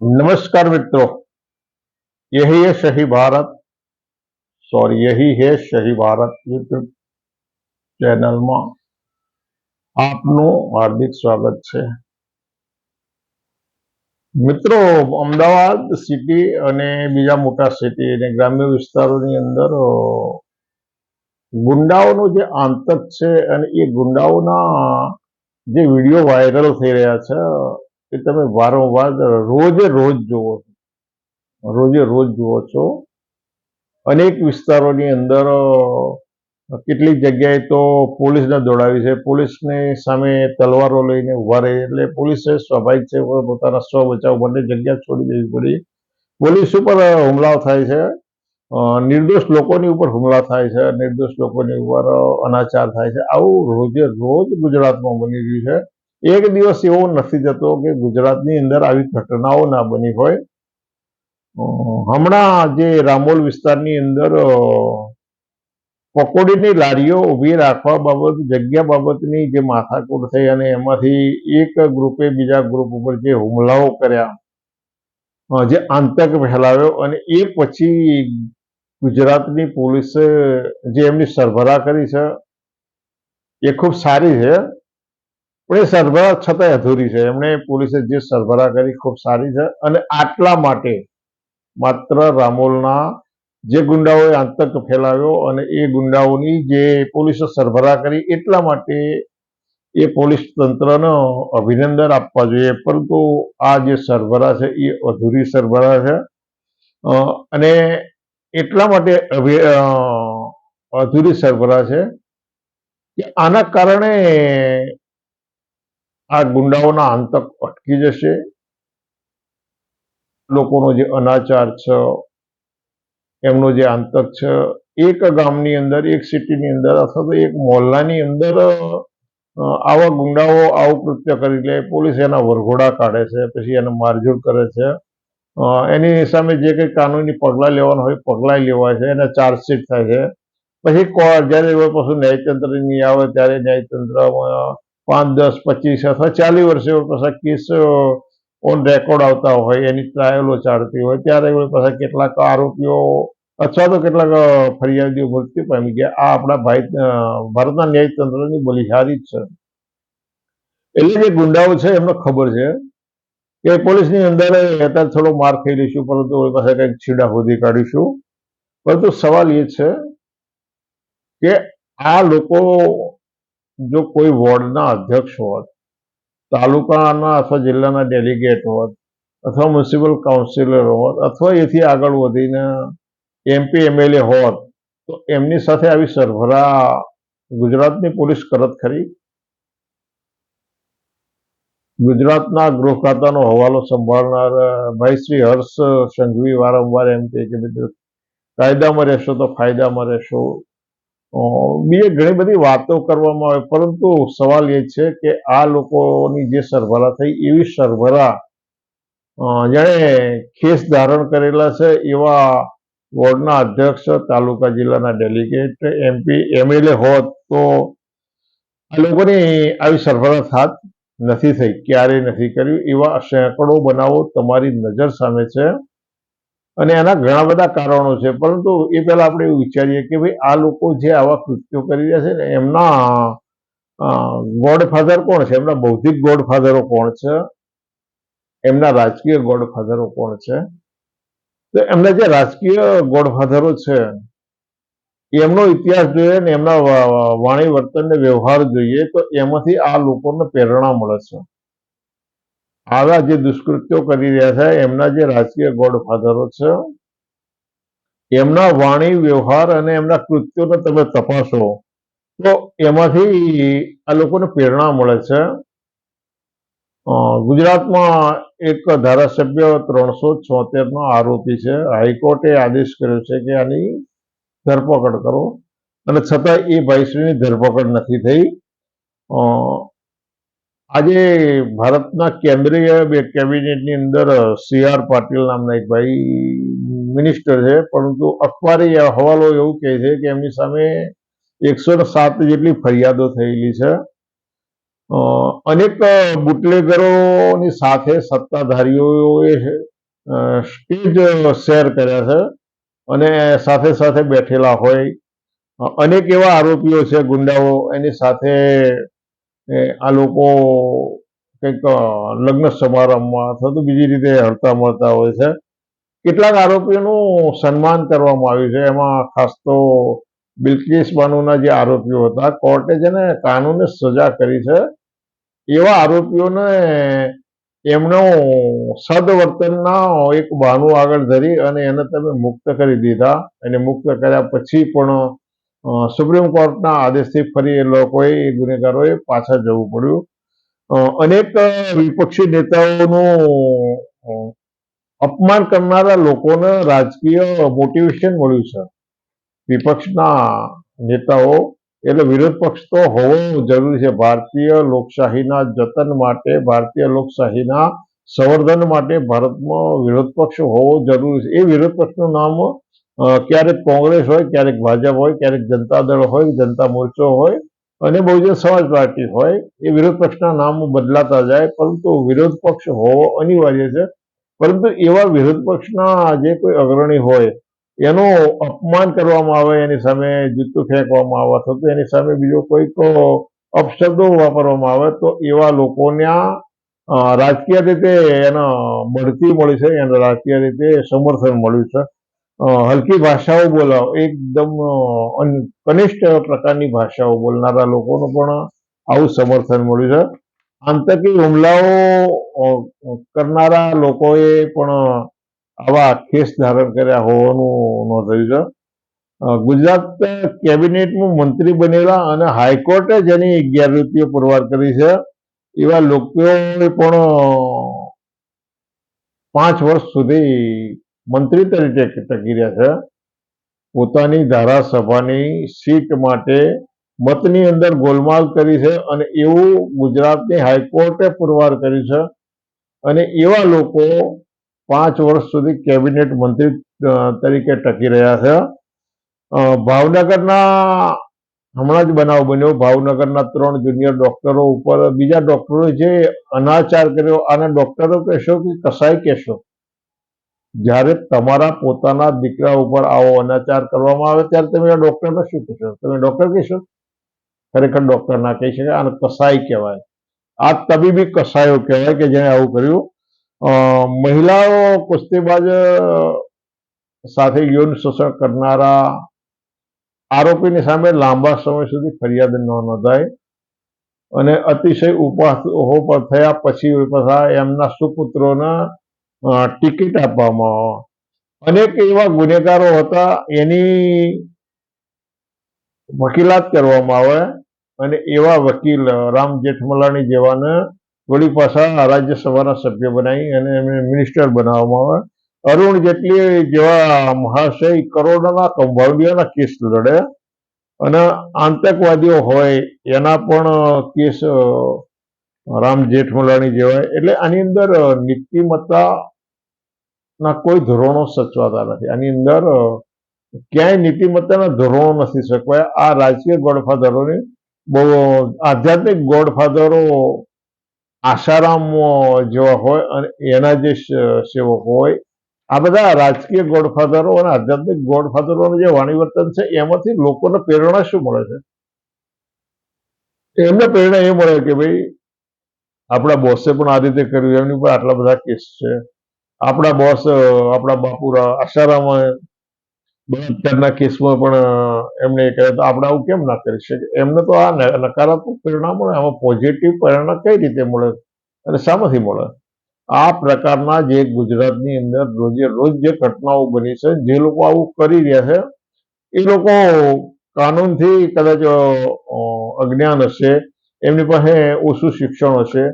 नमस्कार मित्रों, यही है सही भारत यही है सही भारत यूट्यूब चैनलમાં આપનું હાર્દિક સ્વાગત છે। મિત્રો, અમદાવાદ સિટી અને બીજા મોટા સિટી અને ગ્રામ્ય વિસ્તારોની અંદર ગુંડાઓનો જે આતંક છે અને એ ગુંડાઓના જે વિડીયો વાયરલ થઈ રહ્યા છે એ તમે વારંવાર રોજે રોજ જુઓ છો। અનેક વિસ્તારોની અંદર કેટલીક જગ્યાએ તો પોલીસને દોડાવી છે, પોલીસની સામે તલવારો લઈને ઉભા રહે એટલે પોલીસે સ્વાભાવિક છે પોતાના સ્વ બચાવ માટે જગ્યા છોડી દેવી પડી। પોલીસ ઉપર હુમલાઓ થાય છે, નિર્દોષ લોકોની ઉપર હુમલા થાય છે, નિર્દોષ લોકોની ઉપર અનાચાર થાય છે। આવું રોજે રોજ ગુજરાતમાં બની રહ્યું છે। એક દિવસ એવો નથી જતો કે ગુજરાતની અંદર આવી ઘટનાઓ ના બની હોય। હમણાં જે રામોલ વિસ્તારની અંદર પકોડીની લારીઓ ઊભી રાખવા બાબત જગ્યા બાબતની જે માથાકૂટ થઈ અને એમાંથી એક ગ્રુપે બીજા ગ્રુપ ઉપર જે હુમલાઓ કર્યા, જે આતંક ફેલાવ્યો અને એ પછી ગુજરાતની પોલીસે જે એમની સરભરા કરી છે એ ખૂબ સારી છે, પણ એ સરભરા છતાંય અધૂરી છે। એમણે પોલીસે જે સરભરા કરી ખૂબ સારી છે અને આટલા માટે માત્ર રામોલના જે ગુંડાઓએ આતંક ફેલાવ્યો અને એ ગુંડાઓની જે પોલીસે સરભરા કરી એટલા માટે એ પોલીસ તંત્રનો અભિનંદન આપવા જોઈએ, પરંતુ આ જે સરભરા છે એ અધૂરી સરભરા છે અને એટલા માટે અધૂરી સરભરા છે કે આના કારણે આ ગુંડાઓના આતંક અટકી જશે। લોકોનો જે અનાચાર છે, એમનો જે આતંક છે, એક ગામની અંદર, એક સિટીની અંદર અથવા તો એક મોહલ્લાની અંદર આવા ગુંડાઓ આવું કૃત્ય કરી લે, પોલીસ એના વરઘોડા કાઢે છે, પછી એને મારઝૂડ કરે છે, એની સામે જે કંઈ કાનૂની પગલાં લેવાના હોય પગલાં લેવાય છે, એને ચાર્જશીટ થાય છે। પછી જ્યારે પાછું ન્યાયતંત્ર નહીં આવે ત્યારે ન્યાયતંત્રમાં 5, 10, 25 અથવા 40 વર્ષે પાછા કેસ ઓન રેકોર્ડ આવતા હોય, એની ટ્રાયલો ચાલતી હોય, ત્યારે પાછા કેટલાક આરોપીઓ અથવા તો કેટલાક ફરિયાદીઓ મૃત્યુ પામી ગયા। આ આપણા ભારતના ન્યાયતંત્રની બલિહારી જ છે। એટલે જે ગુંડાઓ છે એમને ખબર છે કે પોલીસની અંદર અત્યારે થોડો માર ખાઈ લઈશું, પરંતુ પાસે કંઈક છીડા શોધી કાઢીશું। પરંતુ સવાલ એ છે કે આ લોકો જો કોઈ વોર્ડના અધ્યક્ષ હોત, તાલુકાના અથવા જિલ્લાના ડેલિગેટ હોત અથવા મ્યુનિસિપલ કાઉન્સિલર હોત અથવા એથી આગળ વધીને MP MLA હોત તો એમની સાથે આવી સરભરા ગુજરાતની પોલીસ કરત ખરી? ગુજરાતના ગૃહ ખાતાનો હવાલો સંભાળનાર ભાઈ શ્રી હર્ષ સંઘવી વારંવાર એમ કહે કે કાયદામાં રહેશો તો ફાયદામાં રહેશો, બીજી ઘણી બધી વાતો કરવામાં આવે, પરંતુ સવાલ એ છે કે આ લોકોની જે સરભરા થઈ એવી સરભરા જેણે ખેસ ધારણ કરેલા છે એવા વોર્ડના અધ્યક્ષ, તાલુકા જિલ્લાના ડેલિગેટ, MP MLA હોત તો આ લોકોની આવી સરભરા થાત નથી થઈ, ક્યારેય નથી કર્યું। એવા સેંકડો બનાવો તમારી નજર સામે છે અને એના ઘણા બધા કારણો છે, પરંતુ એ પહેલા આપણે એવું વિચારીએ કે ભાઈ આ લોકો જે આવા કૃત્યો કરી રહ્યા છે ને એમના ગોડફાધર કોણ છે, એમના બૌદ્ધિક ગોડફાધરો કોણ છે, એમના રાજકીય ગોડફાધરો કોણ છે? તો એમના જે રાજકીય ગોડફાધરો છે એમનો ઇતિહાસ જોઈએ ને એમના વાણી વર્તન ને વ્યવહાર જોઈએ તો એમાંથી આ લોકોને પ્રેરણા મળે છે। આવા જે દુષ્કૃત્યો કરી રહ્યા છે એમના જે રાજકીય ગોડફાધરો છે એમના વાણી વ્યવહાર અને એમના કૃત્યોને તમે તપાસો તો એમાંથી આ લોકોને પ્રેરણા મળે છે। ગુજરાતમાં એક ધારાસભ્ય 376નો આરોપી છે, હાઈકોર્ટે આદેશ કર્યો છે કે આની ધરપકડ કરો અને છતાં એ ભાઈશ્રીની ધરપકડ નથી થઈ। આજે ભારતના કેન્દ્રીય કેબિનેટની અંદર CR પાટીલ નામના એક ભાઈ મિનિસ્ટર છે, પરંતુ અખબારી હવાલો એવું કહે છે કે એમની સામે 107 જેટલી ફરિયાદો થયેલી છે અનેક બુટલેગરોની સાથે સત્તાધારીઓએ સ્ટેજ શેર કર્યા છે અને સાથે સાથે બેઠેલા હોય અનેક એવા આરોપીઓ છે ગુંડાઓ એની સાથે આ લોકો કંઈક લગ્ન સમારંભમાં અથવા તો બીજી રીતે હળતા મળતા હોય છે. કેટલાક આરોપીઓનું સન્માન કરવામાં આવ્યું છે. એમાં ખાસ તો બિલ્કિસ બાનુના જે આરોપીઓ હતા કોર્ટે જેને કાનૂને સજા કરી છે એવા આરોપીઓને એમનું સદવર્તનના એક બહાનું આગળ ધરી અને એને તમે મુક્ત કરી દીધા અને મુક્ત કર્યા પછી પણ સુપ્રીમ કોર્ટના આદેશથી ફરી એ લોકોએ એ ગુનેગારોએ પાછા જવું પડ્યું. અનેક વિપક્ષી નેતાઓનું અપમાન કરનારા લોકોને રાજકીય મોટિવેશન મળ્યું છે. વિપક્ષના નેતાઓ એટલે વિરોધ પક્ષ તો હોવો જરૂરી છે. ભારતીય લોકશાહીના જતન માટે, ભારતીય લોકશાહીના સંવર્ધન માટે ભારતમાં વિરોધ પક્ષ હોવો જરૂરી છે. એ વિરોધ પક્ષનું નામ ક્યારેક કોંગ્રેસ હોય, ક્યારેક ભાજપ હોય, ક્યારેક જનતા દળ હોય, જનતા મોરચો હોય અને બહુજન સમાજ પાર્ટી હોય. એ વિરોધ પક્ષના નામ બદલાતા જાય, પરંતુ વિરોધ પક્ષ હોવો અનિવાર્ય છે. પરંતુ એવા વિરોધ પક્ષના જે કોઈ અગ્રણી હોય એનું અપમાન કરવામાં આવે, એની સામે જૂતું ફેંકવામાં આવે અથવા તો એની સામે બીજો કોઈક અપશબ્દો વાપરવામાં આવે તો એવા લોકોના રાજકીય રીતે એને બઢતી મળી છે, એને રાજકીય રીતે સમર્થન મળ્યું છે. હલકી ભાષાઓ બોલાવો, એકદમ કનિષ્ઠ પ્રકારની ભાષાઓ બોલનારા લોકોનું પણ આવું સમર્થન મળ્યું છે. આતંકી હુમલાઓ કરનારા લોકોએ પણ આવા કેસ ધારણ કર્યા હોવાનું નોંધાયું છે. ગુજરાત કેબિનેટમાં મંત્રી બનેલા અને હાઈકોર્ટે જેની ગેરરીતિઓ પુરવાર કરી છે એવા લોકોએ પણ 5 વર્ષ સુધી મંત્રી તરીકે ટકી રહ્યા છે. પોતાની ધારાસભાની સીટ માટે મતની અંદર ગોલમાલ કરી છે અને એવું ગુજરાતની હાઈકોર્ટે પુરવાર કર્યું છે અને એવા લોકો 5 વર્ષ સુધી કેબિનેટ મંત્રી તરીકે ટકી રહ્યા છે. ભાવનગરના હમણાં જ બનાવ બન્યો. ભાવનગરના 3 જુનિયર ડોક્ટરો ઉપર બીજા ડોક્ટરોએ જે અનાચાર કર્યો, આને ડોક્ટરો કહેશો કે કસાઈ કહેશો? જ્યારે તમારા પોતાના દીકરા ઉપર આવો અનાચાર કરવામાં આવે ત્યારે તમે આ ડોક્ટરને શું કહેશો? તમે ડોક્ટર કહેશો? ખરેખર ડોક્ટર ના કહી શકાય, આને કસાઈ કહેવાય. આ તબીબી કસાયો કહેવાય કે જેને આવું કર્યું. મહિલાઓ કુસ્તીબાજ સાથે યૌન શોષણ કરનારા આરોપીની સામે લાંબા સમય સુધી ફરિયાદ ન નોંધાય અને અતિશય ઉપહાસ થયા પછી એમના સુપુત્રોને ટિકિટ આપવામાં અનેક એવા ગુનેગારો હતા એની વકીલાત કરવામાં આવે અને એવા વકીલ રામ જેઠમલાણી જેવાને વળી પાછા રાજ્યસભાના સભ્ય બનાવી અને એમને મિનિસ્ટર બનાવવામાં આવે. અરુણ જેટલી જેવા મહાશય કરોડોના કૌભાંડીઓના કેસ લડે અને આતંકવાદીઓ હોય એના પણ કેસ રામ જેઠમલાણી જેવાય. એટલે આની અંદર નીતિમત્તાના કોઈ ધોરણો સચવાતા નથી. આની અંદર ક્યાંય નીતિમત્તાના ધોરણો નથી સચવાયા. આ રાજકીય ગોડફાધરોની બહુ આધ્યાત્મિક ગોડફાધરો આશારામ જેવા હોય અને એના જે સેવકો હોય, આ બધા રાજકીય ગોડફાધરો અને આધ્યાત્મિક ગોડફાધરોનું જે વાણી વર્તન છે એમાંથી લોકોને પ્રેરણા શું મળે છે? એમને પ્રેરણા એ મળે કે ભાઈ આપણા બોસે પણ આ રીતે કર્યું, એમની પર આટલા બધા કેસ છે. આપણા બોસ આપણા બાપુરા આશારામ બળાત્કારના કેસમાં પણ એમને કહે તો આપણે આવું કેમ ના કરી શકીએ? એમને તો આ નકારાત્મક પરિણામ મળે, આમાં પોઝિટિવ પરિણામ કઈ રીતે મળે અને શામાંથી મળે? આ પ્રકારના જે ગુજરાતની અંદર રોજે રોજ જે ઘટનાઓ બની છે, જે લોકો આવું કરી રહ્યા છે એ લોકો કાનૂનથી કદાચ અજ્ઞાન હશે, એમની પાસે ઓછું શિક્ષણ હશે,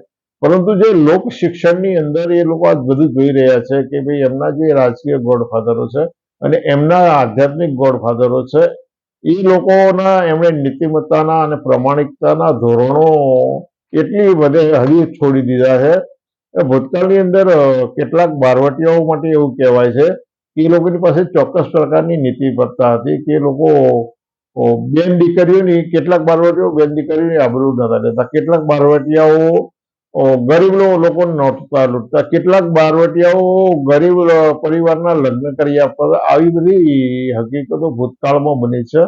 પરંતુ જે લોક શિક્ષણની અંદર એ લોકો આ બધું જોઈ રહ્યા છે કે ભાઈ એમના જે રાજકીય ગોડફાધરો છે અને એમના આધ્યાત્મિક ગોડફાધરો છે એ લોકોના એમણે નીતિમત્તાના અને પ્રમાણિકતાના ધોરણો એટલી બધે હજી છોડી દીધા છે. ભૂતકાળની અંદર કેટલાક બારવટીયાઓ માટે એવું કહેવાય છે કે એ લોકોની પાસે ચોક્કસ પ્રકારની નીતિમત્તા હતી કે એ લોકો બેન દીકરીઓની કેટલાક બારવટીયાઓ બેન દીકરીઓની આબરૂ નતા લેતા, કેટલાક બારવટીયાઓ ગરીબ લોકોને નહોતા લૂંટતા, કેટલાક બારવટીયાઓ ગરીબ પરિવારના લગ્ન કરી આપતા. આવી બધી હકીકતો ભૂતકાળમાં બની છે.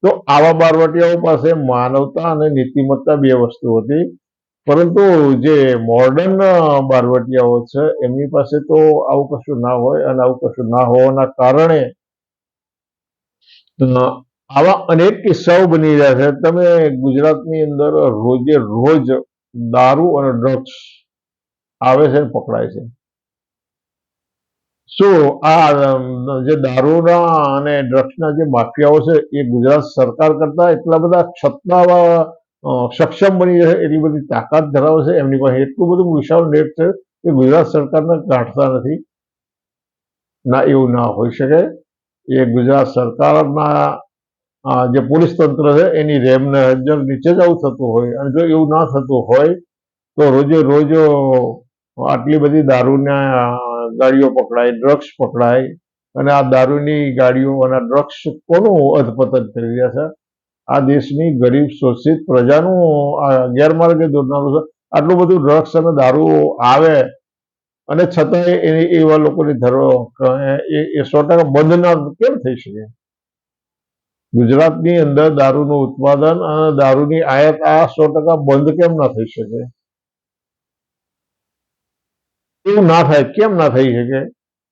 તો આવા બારવટીયાઓ પાસે માનવતા અને નીતિમત્તા બે વસ્તુ હતી. પરંતુ જે મોડર્ન બારવટીયાઓ છે એમની પાસે તો આવું કશું ના હોય, અને આવું કશું ના હોવાના કારણે આવા અનેક કિસ્સાઓ બની રહ્યા છે. તમે ગુજરાતની અંદર રોજે રોજ દારૂ અને ડ્રગ્સ આવે છે, પકડાય છે. શું આ જે દારૂના અને ડ્રગ્સના જે માફિયાઓ છે એ ગુજરાત સરકાર કરતા એટલા બધા સક્ષમ બની રહે, એટલી બધી તાકાત ધરાવે છે, એમની પાસે એટલું બધું વિશાળ નેટ છે કે ગુજરાત સરકારને ગાંઠતા નથી? ના, એવું ના હોઈ શકે. એ ગુજરાત સરકારના જે પોલીસ તંત્ર છે એની રેમને હેઠળ નીચે જ આવું થતું હોય. અને જો એવું ના થતું હોય તો રોજે રોજ આટલી બધી દારૂના ગાડીઓ પકડાય, ડ્રગ્સ પકડાય, અને આ દારૂની ગાડીઓ અને ડ્રગ્સ કોનું અધપતન કરી રહ્યા છે? આ દેશની ગરીબ શોષિત પ્રજાનું ગેરમાર્ગે દોરનારું છે. આટલું બધું ડ્રગ્સ અને દારૂ આવે અને છતાંય એવા લોકોની એ 100% બંધ ના કેમ થઈ શકે? ગુજરાતની અંદર દારૂનું ઉત્પાદન અને દારૂની આયાત આ 100% બંધ કેમ ના થઈ શકે? એવું ના થાય, કેમ ના થઈ શકે?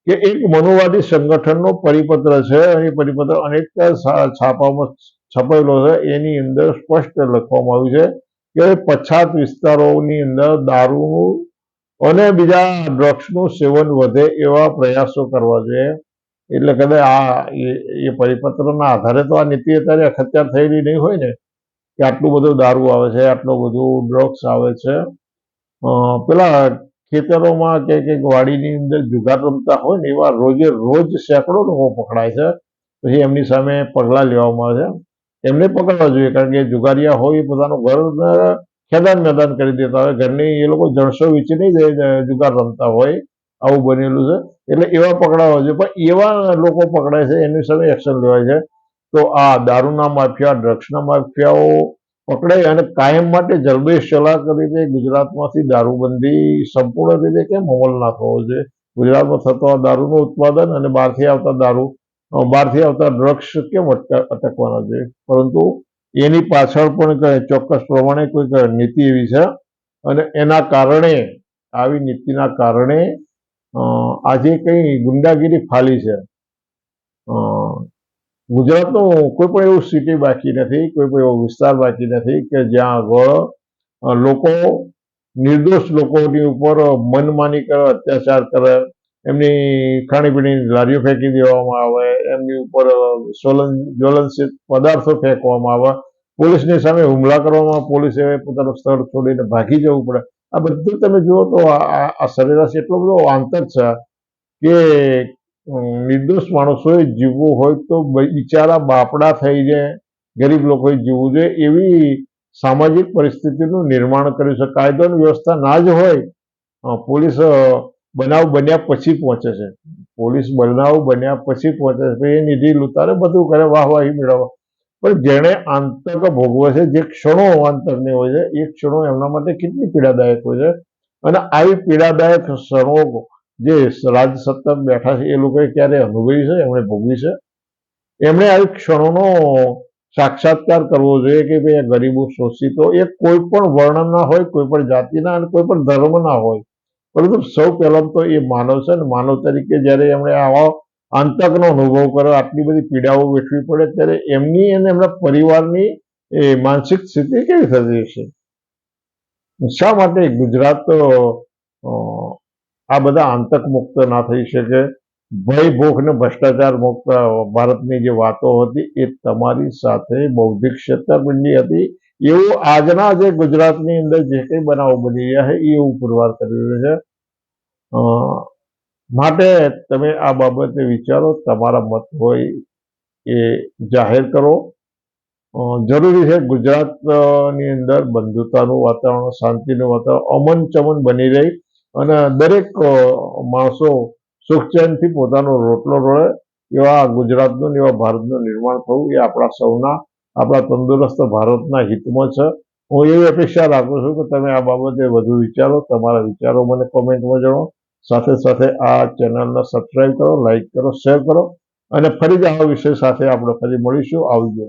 કે એક મનુવાદી સંગઠનનો પરિપત્ર છે, એ પરિપત્ર અનેક છાપામાં છપાયેલો છે. એની અંદર સ્પષ્ટ લખવામાં આવ્યું છે કે પછાત વિસ્તારોની અંદર દારૂનું અને બીજા ડ્રગ્સનું સેવન વધે એવા પ્રયાસો કરવા જોઈએ. એટલે કદાચ એ પરિપત્રના આધારે તો આ નીતિ અત્યારે અખત્યાર થયેલી નહીં હોય ને, કે આટલું બધું દારૂ આવે છે, આટલું બધું ડ્રગ્સ આવે છે. પેલા ખેતરોમાં કે વાડીની અંદર જુગાર રમતા હોય ને એવા રોજે રોજ સેંકડો લોકો પકડાય છે. પછી એમની સામે પગલાં લેવામાં આવે છે. એમને પકડવા જોઈએ, કારણ કે જુગારિયા હોય પોતાનું ઘર ખેદાન મેદાન કરી દેતા હોય, ઘરની એ લોકો જણસો વીંચી નહીં જુગાર રમતા હોય, આવું બનેલું છે. એટલે એવા પકડાવા જોઈએ, પણ એવા લોકો પકડાય છે એની સામે એક્શન લેવાય છે. તો આ દારૂના માફિયા, ડ્રગ્સના માફિયાઓ પકડાય અને કાયમ માટે જરબેશ ચલાક રીતે ગુજરાતમાંથી દારૂબંધી સંપૂર્ણ રીતે કેમ અમલ ના થવો જોઈએ? ગુજરાતમાં થતો દારૂનું ઉત્પાદન અને બહારથી આવતા ડ્રગ્સ કેમ અટકવાના જોઈએ? પરંતુ એની પાછળ પણ ચોક્કસ પ્રમાણે કોઈક નીતિ એવી છે, અને એના કારણે, આવી નીતિના કારણે આજે કઈ ગુંડાગીરી ફાલી છે. ગુજરાતનું કોઈ પણ એવું સિટી બાકી નથી, કોઈ પણ એવો વિસ્તાર બાકી નથી કે જ્યાં આગળ લોકો નિર્દોષ લોકોની ઉપર મનમાની કરે, અત્યાચાર કરે, એમની ખાણીપીણીની લારીઓ ફેંકી દેવામાં આવે, એમની ઉપર જ્વલનશીલ પદાર્થો ફેંકવામાં આવે, પોલીસની સામે હુમલા કરવામાં પોલીસે પોતાનું સ્થળ છોડીને ભાગી જવું પડે. આ બધું તમે જુઓ તો આ સરેરાશ એટલો બધો આંતર છે કે નિર્દોષ માણસોએ જીવવું હોય તો બિચારા બાપડા થઈ જાય, ગરીબ લોકોએ જીવવું જોઈએ એવી સામાજિક પરિસ્થિતિનું નિર્માણ કર્યું છે. કાયદોની વ્યવસ્થા ના જ હોય, પોલીસ બનાવ બન્યા પછી પહોંચે છે, પોલીસ બનાવ બન્યા પછી પહોંચે છે, એ નિધિ લૂંટારે બધું કરે, વાહવાહી મેળવે. પણ જેણે આંતક ભોગવે છે, જે ક્ષણો આંતકની હોય છે, એ ક્ષણો એમના માટે કેટલી પીડાદાયક હોય છે. અને આવી પીડાદાયક ક્ષણો જે રાજસત્તા બેઠા છે એ લોકોએ ક્યારે અનુભવી છે? એમણે ભોગવી છે? એમણે આવી ક્ષણોનો સાક્ષાત્કાર કરવો જોઈએ કે ભાઈ આ ગરીબો શોષિતો એ કોઈ પણ વર્ણના હોય, કોઈ પણ જાતિના અને કોઈ પણ ધર્મના હોય, પરંતુ સૌ પહેલા તો એ માનવ છે, અને માનવ તરીકે જ્યારે એમણે આવા આંતકનો અનુભવ કર્યો, આટલી બધી પીડાઓ વેઠવી પડે, ત્યારે એમની અને એમના પરિવારની એ માનસિક સ્થિતિ કેવી થતી હશે? શા માટે ગુજરાત આ બધા આંતક મુક્ત ના થઈ શકે? ભય, ભૂખ ને ભ્રષ્ટાચાર મુક્ત ભારતની જે વાતો હતી એ તમારી સાથે બૌદ્ધિક છેતરપિંડી હતી એવું આજના જે ગુજરાતની અંદર જે કંઈ બનાવો બની રહ્યા છે એ એવું પુરવાર કરી રહ્યું છે. માટે તમે આ બાબતે વિચારો, તમારા મત હોય એ જાહેર કરો. જરૂરી છે ગુજરાતની અંદર બંધુતાનું વાતાવરણ, શાંતિનું વાતાવરણ, અમન ચમન બની રહી અને દરેક માણસો સુખ ચેનથી પોતાનો રોટલો રોળે એવા ગુજરાતનું ને એવા ભારતનું નિર્માણ થવું એ આપણા સૌના, આપણા તંદુરસ્ત ભારતના હિતમાં છે. હું એવી અપેક્ષા રાખું છું કે તમે આ બાબતે વધુ વિચારો, તમારા વિચારો મને કોમેન્ટમાં જણાવો. સાથે સાથે આ ચેનલને સબસ્ક્રાઇબ કરો, લાઈક કરો, શેર કરો અને ફરીથી આવા વિષય સાથે આપણે ફરી મળીશું. આવજો.